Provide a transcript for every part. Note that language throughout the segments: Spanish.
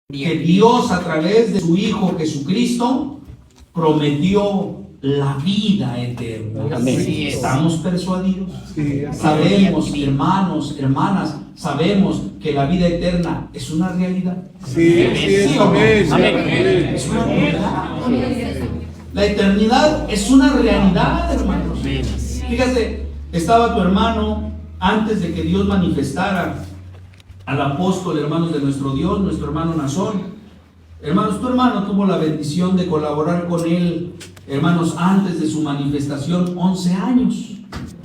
que Dios a través de su Hijo Jesucristo prometió la vida eterna. Amén. ¿Estamos persuadidos? Sí, Sabemos, hermanos, hermanas, sabemos que la vida eterna es una realidad. sí, ¿Sí o no? amén. Es una realidad. La eternidad es una realidad, hermanos. Fíjate, estaba tu hermano antes de que Dios manifestara al apóstol, hermanos, de nuestro Dios, nuestro hermano Nazón. Hermanos, tu hermano tuvo la bendición de colaborar con él, hermanos, antes de su manifestación, 11 años.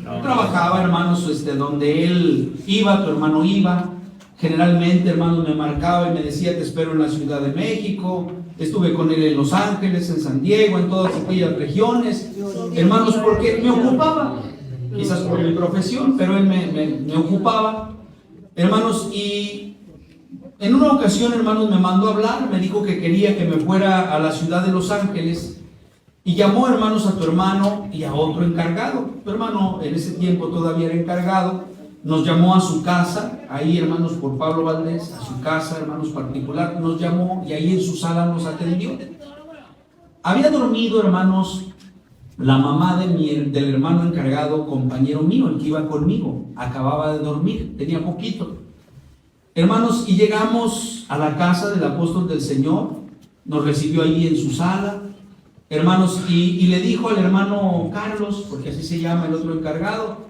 Trabajaba, hermanos, donde él iba, tu hermano iba. Generalmente, hermanos, me marcaba y me decía: te espero en la Ciudad de México. Estuve con él en Los Ángeles, en San Diego, en todas aquellas regiones. Hermanos, porque me ocupaba, quizás por mi profesión, pero él me ocupaba. Hermanos, y en una ocasión, hermanos, me mandó a hablar, me dijo que quería que me fuera a la ciudad de Los Ángeles y llamó, hermanos, a tu hermano y a otro encargado. Tu hermano en ese tiempo todavía era encargado, nos llamó a su casa, ahí, hermanos, por Pablo Valdés, a su casa, hermanos, particular, nos llamó y ahí en su sala nos atendió. Había dormido, hermanos, la mamá del hermano encargado, compañero mío, el que iba conmigo, acababa de dormir, tenía poquito. Hermanos, y llegamos a la casa del apóstol del Señor, nos recibió ahí en su sala, hermanos, y le dijo al hermano Carlos, porque así se llama el otro encargado,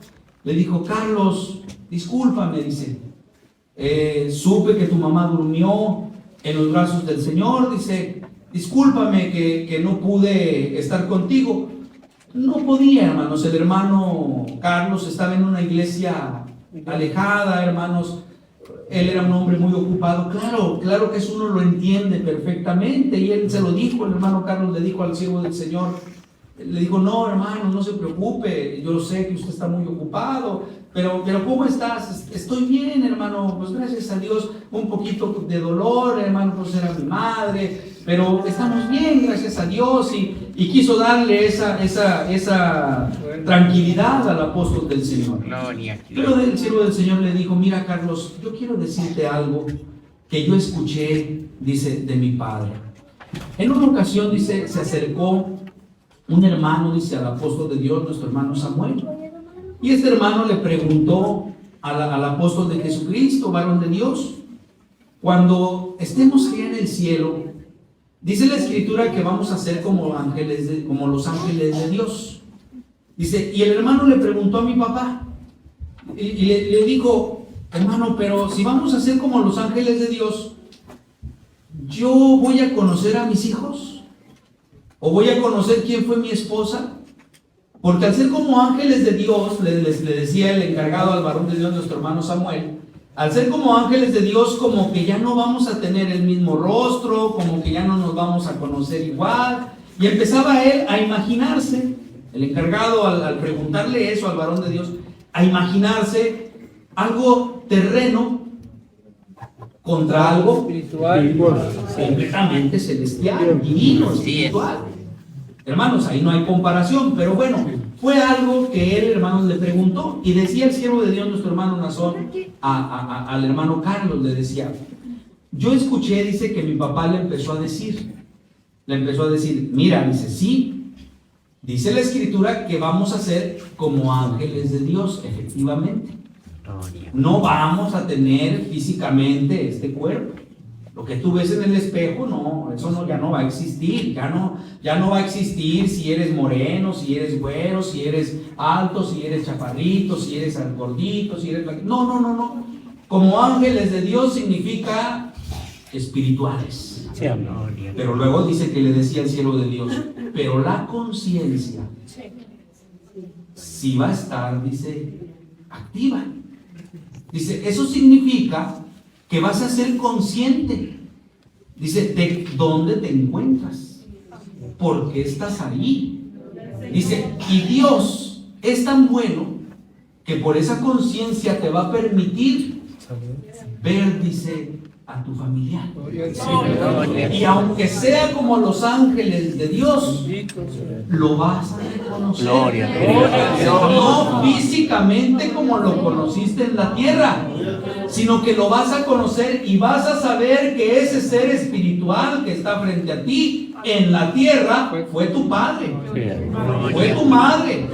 le dijo: Carlos, discúlpame, dice, supe que tu mamá durmió en los brazos del Señor, dice, discúlpame que no pude estar contigo. No podía, hermanos, el hermano Carlos estaba en una iglesia alejada, hermanos, él era un hombre muy ocupado. Claro que eso uno lo entiende perfectamente, y él se lo dijo, el hermano Carlos le dijo al siervo del Señor, le dijo: no, hermano, no se preocupe, yo sé que usted está muy ocupado, pero ¿cómo estás? Estoy bien, hermano, pues gracias a Dios, un poquito de dolor, hermano, pues era mi madre, pero estamos bien, gracias a Dios. Y quiso darle esa tranquilidad al apóstol del Señor. Pero el siervo del Señor le dijo: mira, Carlos, yo quiero decirte algo que yo escuché, dice, de mi padre. En una ocasión, dice, se acercó un hermano, dice, al apóstol de Dios, nuestro hermano Samuel. Y este hermano le preguntó al apóstol de Jesucristo, varón de Dios: cuando estemos allá en el cielo, dice la Escritura que vamos a ser como los ángeles de Dios. Dice, y el hermano le preguntó a mi papá, y le dijo: hermano, pero si vamos a ser como los ángeles de Dios, ¿yo voy a conocer a mis hijos? ¿O voy a conocer quién fue mi esposa? Porque al ser como ángeles de Dios, le decía el encargado al varón de Dios, nuestro hermano Samuel, al ser como ángeles de Dios, como que ya no vamos a tener el mismo rostro, como que ya no nos vamos a conocer igual. Y empezaba él a imaginarse, el encargado al preguntarle eso al varón de Dios, a imaginarse algo terreno contra algo Espiritual. completamente celestial, divino, espiritual. Hermanos, ahí no hay comparación, pero bueno, fue algo que él, hermanos, le preguntó. Y decía el siervo de Dios, nuestro hermano Nazón, al hermano Carlos, le decía: yo escuché, dice, que mi papá le empezó a decir, mira, dice, sí, dice la Escritura que vamos a ser como ángeles de Dios, efectivamente. No vamos a tener físicamente este cuerpo. Lo que tú ves en el espejo, no, eso ya no va a existir, ya no va a existir si eres moreno, si eres güero, si eres alto, si eres chaparrito, si eres gordito, si eres blanquito. No. Como ángeles de Dios significa espirituales. Sí, amén. Pero luego dice que le decía al cielo de Dios, pero la conciencia sí va a estar, dice, activa. Dice, eso significa que vas a ser consciente, dice, de dónde te encuentras, por qué estás ahí. Dice, y Dios es tan bueno que por esa conciencia te va a permitir ver, dice, a tu familiar. Y aunque sea como los ángeles de Dios, lo vas a reconocer. Gloria. Pero no físicamente como lo conociste en la tierra, sino que lo vas a conocer y vas a saber que ese ser espiritual que está frente a ti en la tierra fue tu padre, fue tu madre,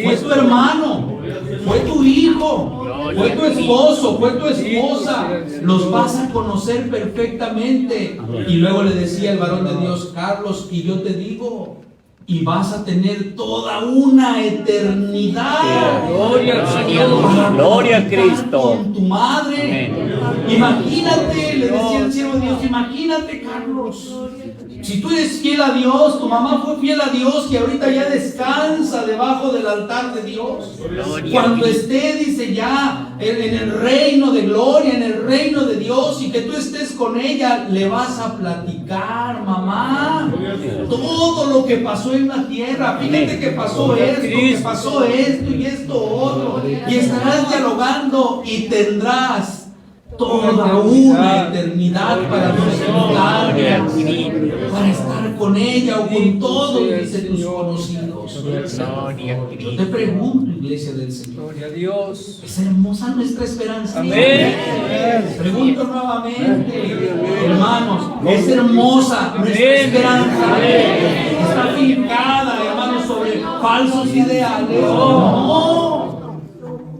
fue tu hermano, fue tu hijo, fue tu esposo, fue tu esposa. Los vas a conocer perfectamente. Y luego le decía el varón de Dios: Carlos, y yo te digo, y vas a tener toda una eternidad. Gloria a Cristo. Con tu madre. Imagínate, le decía el siervo de Dios, imagínate, Carlos, si tú eres fiel a Dios, tu mamá fue fiel a Dios, que ahorita ya descansa debajo del altar de Dios. Cuando esté, dice, ya en el reino de gloria, en el reino de Dios, y que tú estés con ella, le vas a platicar, mamá, todo lo que pasó en la tierra. Fíjate que pasó esto, que pasó esto y esto otro. Y estarás dialogando y tendrás toda una eternidad para disfrutar, para estar con ella o con todos, dice, tus conocidos. Yo te pregunto, iglesia del Señor, ¿es hermosa nuestra esperanza? Amén. Pregunto nuevamente, hermanos, ¿es hermosa nuestra esperanza? ¿Está fincada, hermanos, sobre falsos ideales? No.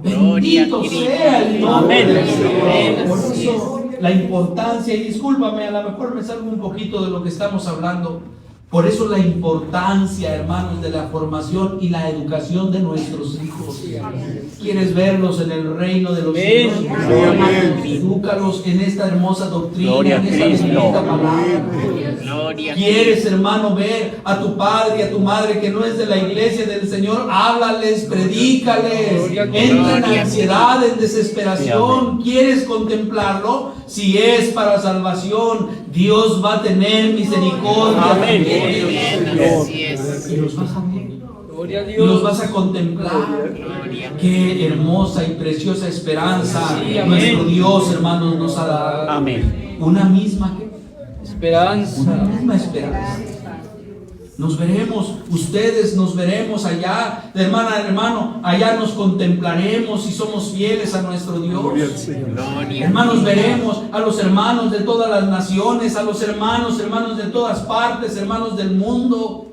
Bendito sea el nombre del Señor. Por eso la importancia, y discúlpame, a lo mejor me salgo un poquito de lo que estamos hablando. Por eso la importancia, hermanos, de la formación y la educación de nuestros hijos. ¿Quieres verlos en el reino de los cielos? Edúcalos en esta hermosa doctrina, en esta bendita palabra. ¿Quieres, hermano, ver a tu padre y a tu madre que no es de la iglesia del Señor? Háblales, predícales. Entra en ansiedad, en desesperación. ¿Quieres contemplarlo? Si es para salvación, Dios va a tener misericordia. Amén. Y los vas a ver. Y los vas a contemplar. Qué hermosa y preciosa esperanza nuestro Dios, hermanos, nos ha dado. Amén. Una misma Esperanza. Una misma esperanza. Nos veremos, ustedes nos veremos allá, hermana, hermano, allá nos contemplaremos si somos fieles a nuestro Dios. Hermanos, veremos a los hermanos de todas las naciones, a los hermanos de todas partes, hermanos del mundo.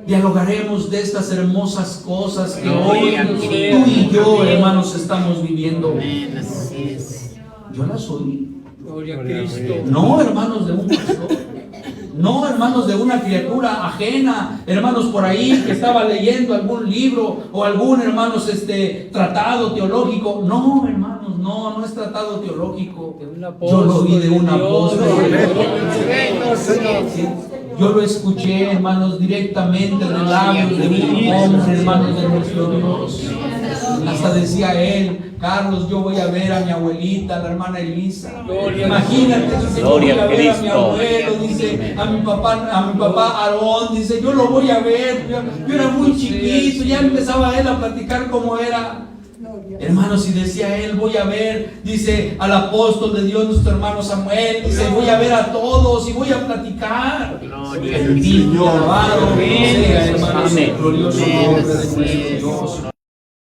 Dialogaremos de estas hermosas cosas que hoy tú y yo, hermanos, estamos viviendo. Yo las oí. Gloria a Cristo. No, hermanos, de un pastor. No, hermanos, de una criatura ajena, hermanos, por ahí que estaba leyendo algún libro o algún, hermanos, tratado teológico. No, hermanos, no es tratado teológico. Yo lo vi de un apóstol. Yo lo escuché, hermanos, directamente de labios de un hombre, hermanos, de nuestro Dios. Hasta decía él: Carlos, yo voy a ver a mi abuelita, la hermana Elisa. Imagínate, dice, yo voy a ver a mi abuelo, dice, a mi papá Aarón, dice, yo lo voy a ver. Yo era muy chiquito, ya empezaba él a platicar cómo era. Hermanos, y decía él: voy a ver, dice, al apóstol de Dios, nuestro hermano Samuel, dice, voy a ver a todos y voy a platicar. Bendito, alabado sea, hermanos, el glorioso nombre de nuestro Dios.